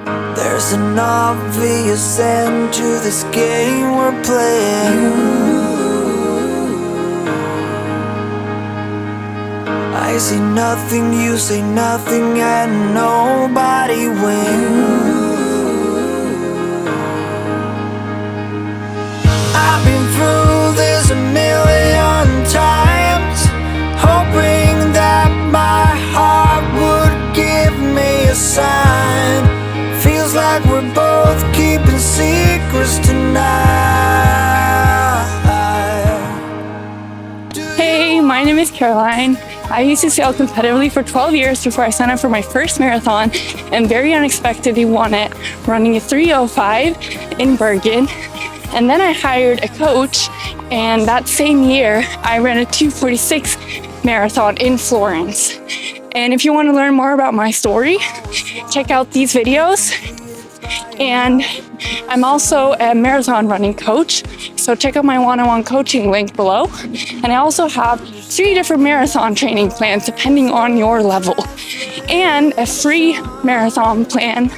There's an obvious end to this game we're playing. I say nothing, you say nothing, and nobody wins. I've been through this a million times, hoping that my heart would give me a sign. Feels like we're both keeping secrets tonight. Hey, my name is Caroline. I used to sail competitively for 12 years before I signed up for my first marathon, and very unexpectedly won it running a 3:05 in Bergen. And then I hired a coach, and that same year I ran a 2:46 marathon in Florence. And if you want to learn more about my story, check out these videos. And I'm also a marathon running coach, so check out my one-on-one coaching link below. And I also have 3 different marathon training plans depending on your level, and a free marathon plan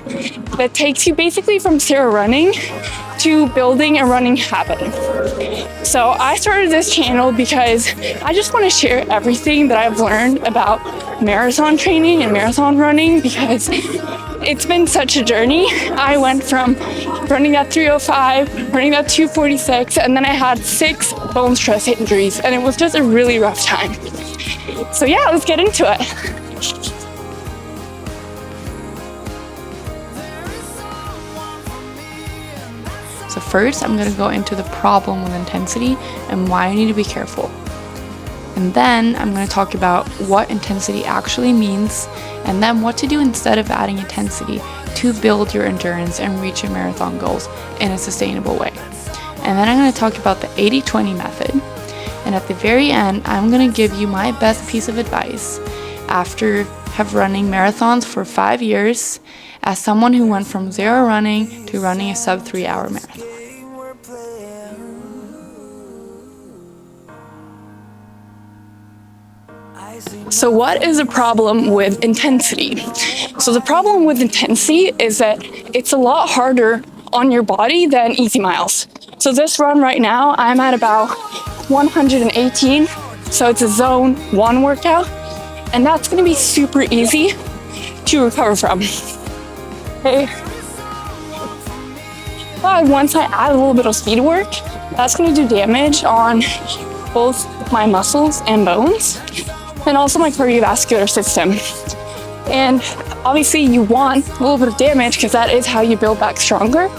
that takes you basically from zero running to building a running habit. So I started this channel because I just want to share everything that I've learned about marathon training and marathon running, because it's been such a journey. I went from running that 3:05, running that 2:46, and then I had 6 bone stress injuries, and it was just a really rough time. So yeah, let's get into it. So first, I'm going to go into the problem with intensity and why you need to be careful. And then I'm going to talk about what intensity actually means, and then what to do instead of adding intensity to build your endurance and reach your marathon goals in a sustainable way. And then I'm going to talk about the 80-20 method. And at the very end, I'm going to give you my best piece of advice after have running marathons for 5 years as someone who went from zero running to running a sub 3-hour marathon. So what is the problem with intensity? So the problem with intensity is that it's a lot harder on your body than easy miles. So this run right now, I'm at about 118. So it's a zone 1 workout, and that's going to be super easy to recover from. Okay. But once I add a little bit of speed work, that's going to do damage on both my muscles and bones, and also my cardiovascular system. And obviously you want a little bit of damage because that is how you build back stronger.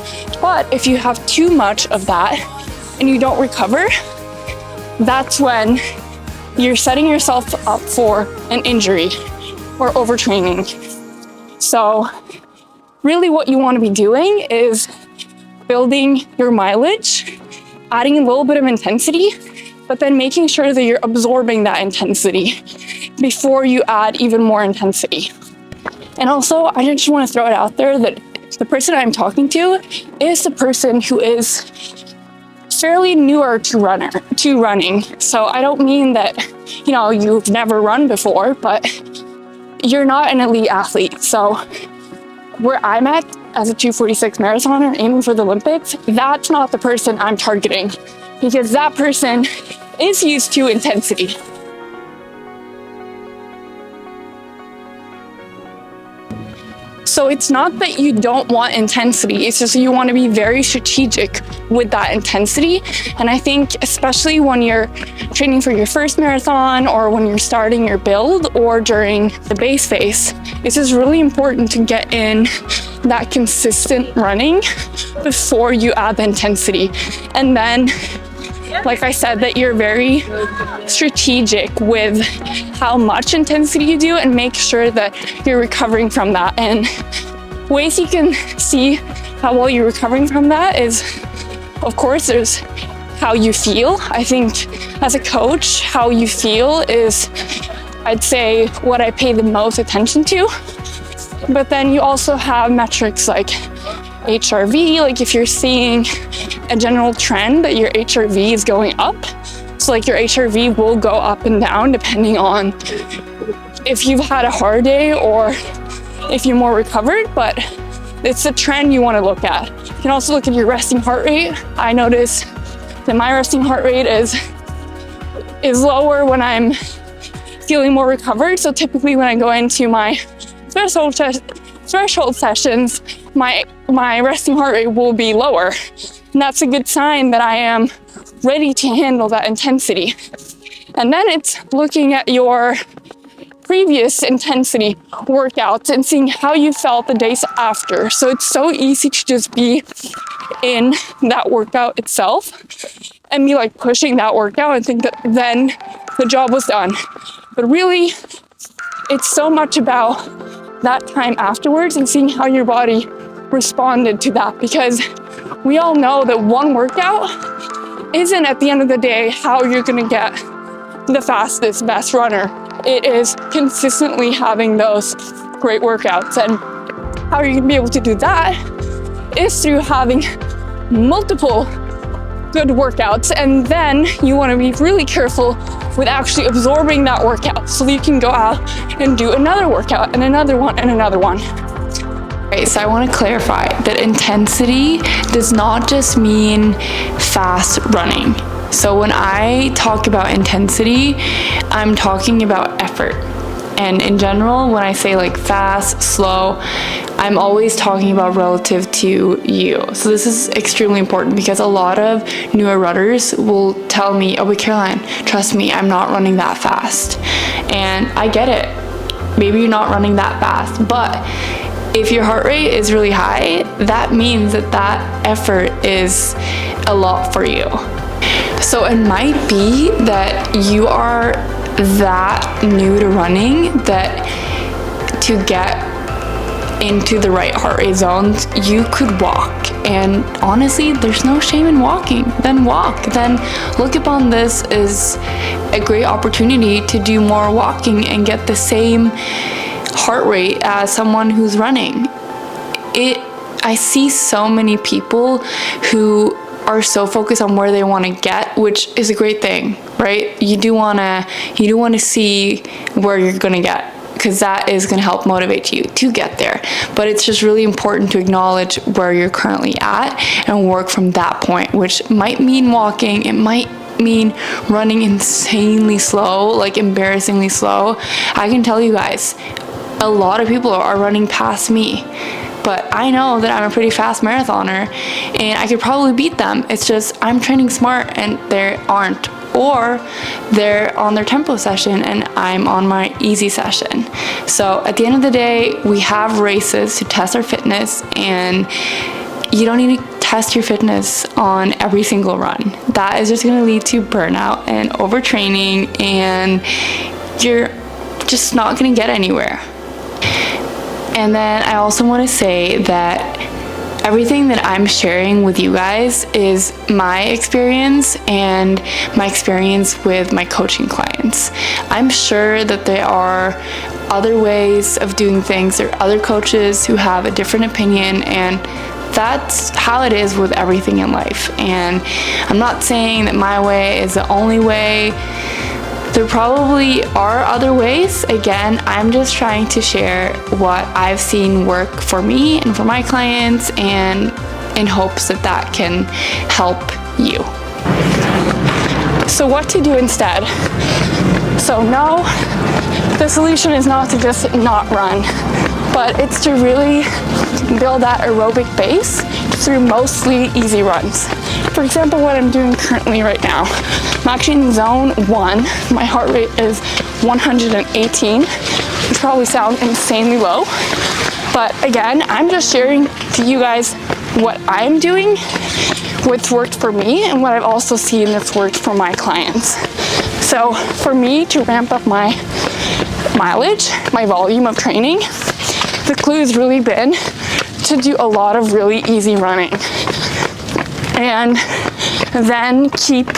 But if you have too much of that and you don't recover, that's when you're setting yourself up for an injury or overtraining. So really what you want to be doing is building your mileage, adding a little bit of intensity, but then making sure that you're absorbing that intensity before you add even more intensity. And also, I just want to throw it out there that the person I'm talking to is the person who is fairly newer to running. So I don't mean that, you've never run before, but you're not an elite athlete. So where I'm at as a 2:46 marathoner aiming for the Olympics, that's not the person I'm targeting, because that person is used to intensity. So it's not that you don't want intensity, it's just that you want to be very strategic with that intensity. And I think especially when you're training for your first marathon, or when you're starting your build, or during the base phase, it's just really important to get in that consistent running before you add the intensity. And then, like I said, that you're very strategic with how much intensity you do, and make sure that you're recovering from that. And ways you can see how well you're recovering from that is, of course, there's how you feel. I think as a coach, how you feel is, I'd say, what I pay the most attention to. But then you also have metrics like HRV, like if you're seeing a general trend that your HRV is going up. So like your HRV will go up and down depending on if you've had a hard day or if you're more recovered. But it's the trend you want to look at. You can also look at your resting heart rate. I notice that my resting heart rate is lower when I'm feeling more recovered. So typically when I go into my threshold sessions, my resting heart rate will be lower. And that's a good sign that I am ready to handle that intensity. And then it's looking at your previous intensity workouts and seeing how you felt the days after. So it's so easy to just be in that workout itself and be like pushing that workout and think that then the job was done. But really, it's so much about that time afterwards and seeing how your body responded to that, because we all know that one workout isn't at the end of the day how you're gonna get the fastest, best runner. It is consistently having those great workouts. And how you're gonna be able to do that is through having multiple good workouts. And then you wanna be really careful with actually absorbing that workout so that you can go out and do another workout and another one and another one. Okay, so I want to clarify that intensity does not just mean fast running. So when I talk about intensity, I'm talking about effort. And in general, when I say like fast, slow, I'm always talking about relative to you. So this is extremely important because a lot of newer runners will tell me, oh, but Caroline, trust me, I'm not running that fast. And I get it. Maybe you're not running that fast, but if your heart rate is really high, that means that effort is a lot for you. So it might be that you are that new to running that to get into the right heart rate zones, you could walk. And honestly, there's no shame in walking. Then walk. Then look upon this as a great opportunity to do more walking and get the same heart rate as someone who's running. I see so many people who are so focused on where they want to get, which is a great thing, right? You do want to see where you're going to get, because that is going to help motivate you to get there. But it's just really important to acknowledge where you're currently at and work from that point, which might mean walking. It might mean running insanely slow, like embarrassingly slow. I can tell you guys, a lot of people are running past me, but I know that I'm a pretty fast marathoner and I could probably beat them. It's just I'm training smart and they aren't, or they're on their tempo session and I'm on my easy session. So at the end of the day, we have races to test our fitness, and you don't need to test your fitness on every single run. That is just going to lead to burnout and overtraining, and you're just not going to get anywhere. And then I also want to say that everything that I'm sharing with you guys is my experience and my experience with my coaching clients. I'm sure that there are other ways of doing things. There are other coaches who have a different opinion, and that's how it is with everything in life. And I'm not saying that my way is the only way. There probably are other ways. Again, I'm just trying to share what I've seen work for me and for my clients, and in hopes that that can help you. So what to do instead? So no, the solution is not to just not run, but it's to really build that aerobic base through mostly easy runs. For example, what I'm doing currently right now, I'm actually in zone 1. My heart rate is 118, which probably sounds insanely low. But again, I'm just sharing to you guys what I'm doing, what's worked for me, and what I've also seen that's worked for my clients. So for me to ramp up my mileage, my volume of training, the clue has really been to do a lot of really easy running. And then keep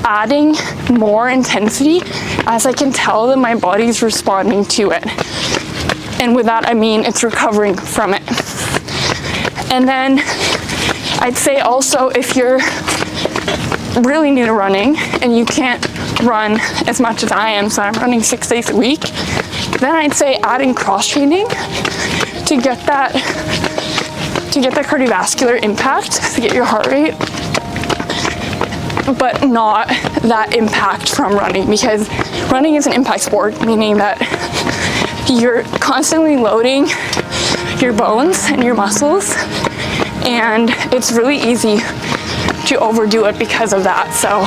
adding more intensity as I can tell that my body's responding to it. And with that, I mean it's recovering from it. And then I'd say also, if you're really new to running and you can't run as much as I am, so I'm running 6 days a week, then I'd say adding cross training to get that cardiovascular impact, to get your heart rate, but not that impact from running, because running is an impact sport, meaning that you're constantly loading your bones and your muscles, and it's really easy to overdo it because of that. So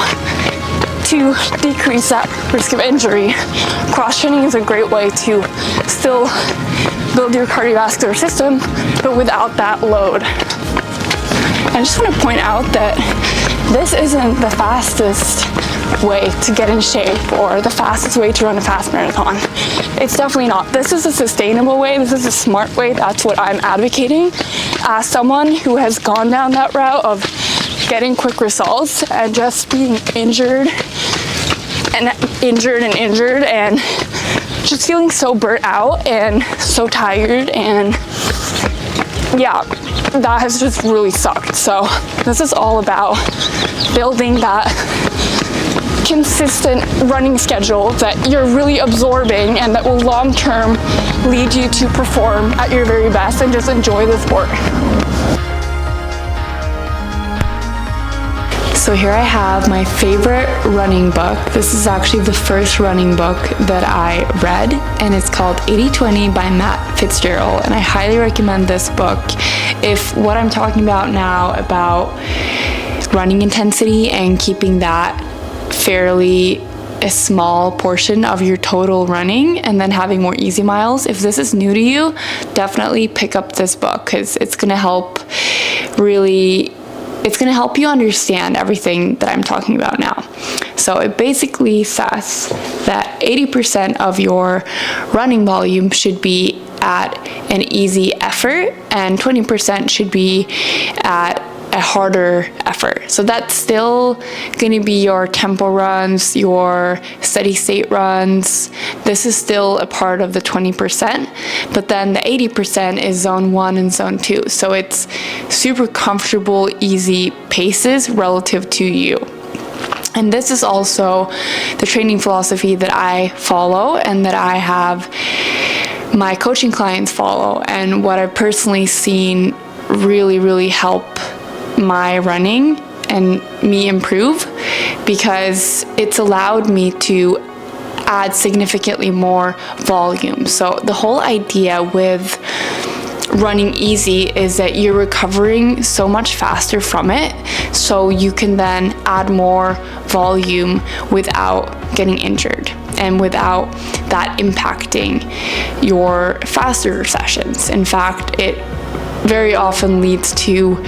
to decrease that risk of injury, cross training is a great way to still build your cardiovascular system, but without that load. I just want to point out that this isn't the fastest way to get in shape or the fastest way to run a fast marathon. It's definitely not. This is a sustainable way. This is a smart way. That's what I'm advocating. As someone who has gone down that route of getting quick results and just being injured and just feeling so burnt out and so tired, and yeah, that has just really sucked. So this is all about building that consistent running schedule that you're really absorbing and that will long term lead you to perform at your very best and just enjoy the sport. So here I have my favorite running book. This is actually the first running book that I read, and it's called E-02 by Matt Fitzgerald, and I highly recommend this book if what I'm talking about now about running intensity and keeping that fairly a small portion of your total running and then having more easy miles. If this is new to you, definitely pick up this book, because it's going to help you understand everything that I'm talking about now. So it basically says that 80% of your running volume should be at an easy effort and 20% should be at a harder effort. So that's still going to be your tempo runs, your steady state runs. This is still a part of the 20%, but then the 80% is zone 1 and zone 2. So it's super comfortable, easy paces relative to you. And this is also the training philosophy that I follow and that I have my coaching clients follow, and what I've personally seen really help my running and me improve, because it's allowed me to add significantly more volume. So the whole idea with running easy is that you're recovering so much faster from it, so you can then add more volume without getting injured and without that impacting your faster sessions. In fact, it very often leads to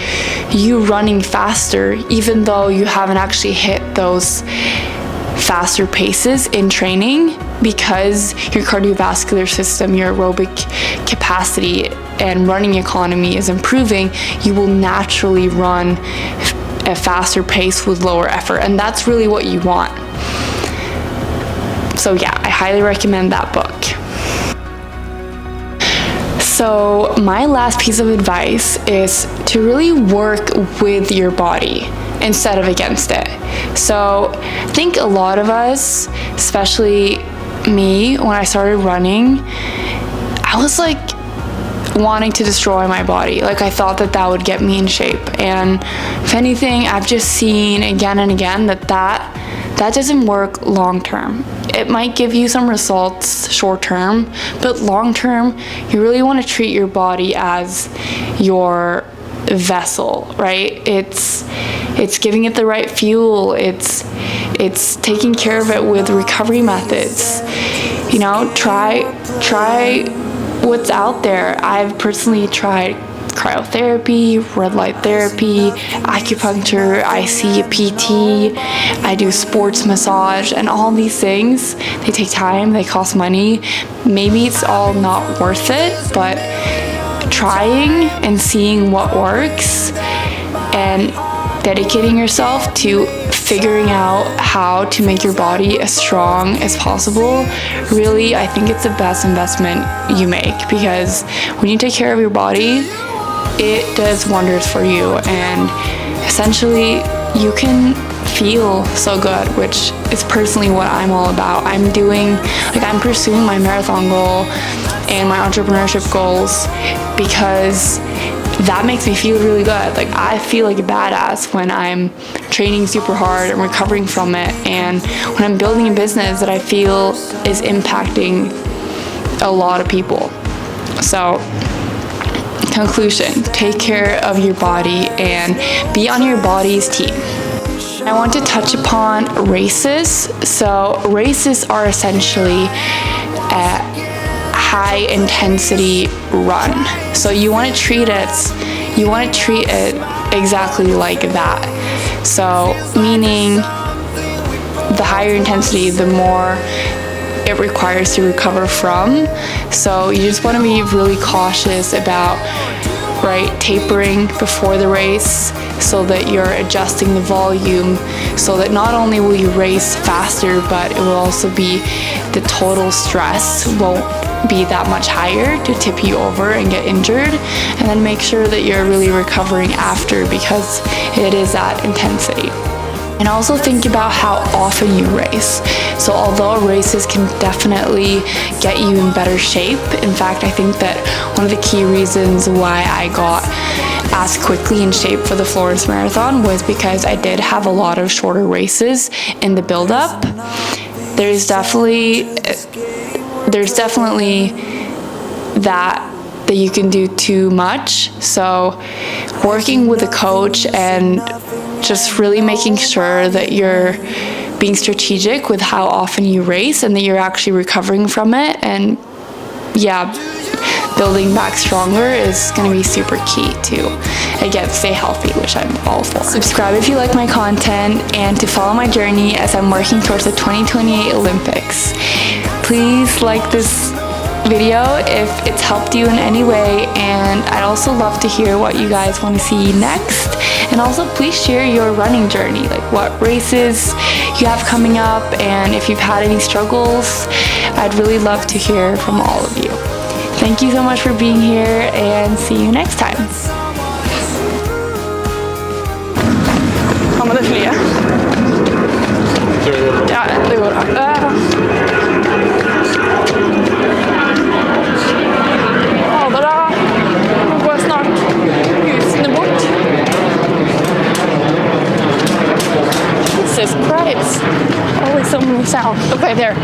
you running faster even though you haven't actually hit those faster paces in training, because your cardiovascular system, your aerobic capacity and running economy is improving. You will naturally run a faster pace with lower effort, and that's really what you want. So yeah, I highly recommend that book. So my last piece of advice is to really work with your body instead of against it. So I think a lot of us, especially me, when I started running, I was like wanting to destroy my body. Like I thought that would get me in shape. And if anything, I've just seen again and again that doesn't work long term. It might give you some results short term, but long term, you really want to treat your body as your vessel, right? It's giving it the right fuel. It's taking care of it with recovery methods. You know, try what's out there. I've personally tried cryotherapy, red light therapy, acupuncture, I see a PT, I do sports massage, and all these things, they take time, they cost money. Maybe it's all not worth it, but trying and seeing what works and dedicating yourself to figuring out how to make your body as strong as possible, really, I think it's the best investment you make, because when you take care of your body, it does wonders for you, and essentially you can feel so good, which is personally what I'm all about. I'm pursuing my marathon goal and my entrepreneurship goals, because that makes me feel really good. Like, I feel like a badass when I'm training super hard and recovering from it, and when I'm building a business that I feel is impacting a lot of people. So, conclusion, take care of your body and be on your body's team. I want to touch upon races. So races are essentially a high intensity run. So you want to treat it exactly like that. So meaning the higher intensity, the more it requires to recover from. So you just want to be really cautious about, right, tapering before the race, so that you're adjusting the volume, so that not only will you race faster, but it will also be the total stress won't be that much higher to tip you over and get injured. And then make sure that you're really recovering after, because it is that intensity. And also think about how often you race. So although races can definitely get you in better shape, in fact, I think that one of the key reasons why I got as quickly in shape for the Florence Marathon was because I did have a lot of shorter races in the build-up. There's definitely that you can do too much. So working with a coach and just really making sure that you're being strategic with how often you race and that you're actually recovering from it, and building back stronger is going to be super key to, again, stay healthy, which I'm all for. Subscribe if you like my content, and to follow my journey as I'm working towards the 2028 Olympics. Please like this video if it's helped you in any way, and I'd also love to hear what you guys want to see next. And also please share your running journey, like what races you have coming up, and if you've had any struggles. I'd really love to hear from all of you. Thank you so much for being here, and see you next time. Ja, men det flyger. Ja, det går bra. Ja, da går jeg snart husene bort. Jesus Christ. Holy so many sound. Okay, there.